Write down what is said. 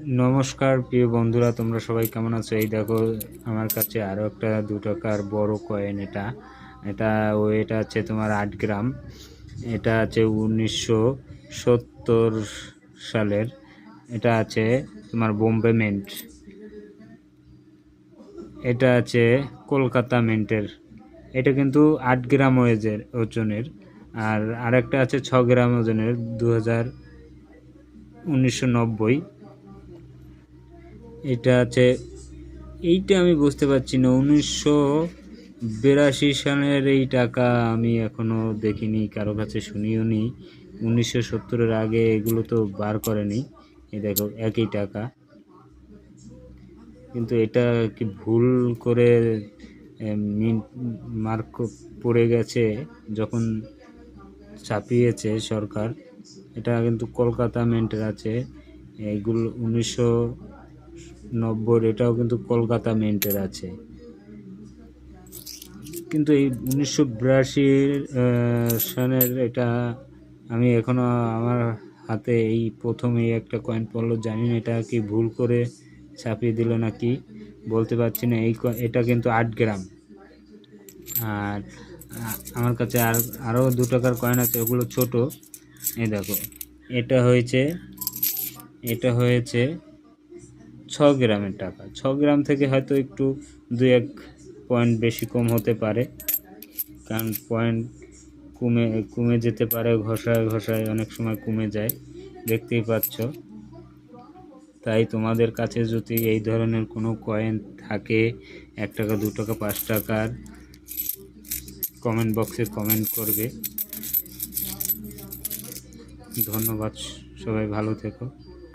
নমস্কার প্রিয় বন্ধুরা, তোমরা সবাই কেমন আছো? এই দেখো আমার কাছে আরও একটা 2 টাকার বড় কয়েন। এটা ওয়েট আছে তোমার 8 গ্রাম। এটা আছে 1970 সালের। এটা আছে তোমার বোম্বে মিন্ট। এটা আছে কলকাতা মিন্টের। এটা কিন্তু 8 গ্রাম ওজনের। আর আরেকটা আছে 6 গ্রাম ওজনের, 1990। এটা আছে, এইটা আমি বুঝতে পারছি না, 1982 সালের এই টাকা। আমি এখনো দেখিনি, কারো কাছে শুনিও নি। 1970-এর আগে এগুলো তো বার করেনি। এই দেখো একই টাকা, কিন্তু এটা কি ভুল করে মার্ক পড়ে গেছে যখন ছাপিয়েছে সরকার। এটা কিন্তু কলকাতা মিন্টের আছে। এইগুলো 1990, এটাও কিন্তু কলকাতা মিন্টের আছে। কিন্তু এই 1982 সালের এটা আমি এখনো আমার হাতে এই প্রথম এই একটা কয়েন পড়লো। জানি না এটা কি ভুল করে ছাপিয়ে দিল নাকি, বলতে পারছি না। এটা কিন্তু 8 গ্রাম। আর আমার কাছে আরও 2 টাকার কয়েন আছে, ওগুলো ছোট। এই দেখো, এটা হয়েছে 6 গ্রামের টাকা। 6 গ্রাম থেকে হয়তো একটু 2-1 পয়েন্ট বেশি কম হতে পারে, কারণ পয়েন্ট কমে কমে যেতে পারে, ঘষায় ঘষায় অনেক সময় কমে যায়, দেখতেই পাচ্ছ। তাই তোমাদের কাছে যদি এই ধরনের কোনো কয়েন থাকে, 1 টাকা, 2 টাকা, 5 টাকার, কমেন্ট বক্সে কমেন্ট করবে। ধন্যবাদ, সবাই ভালো থেকো।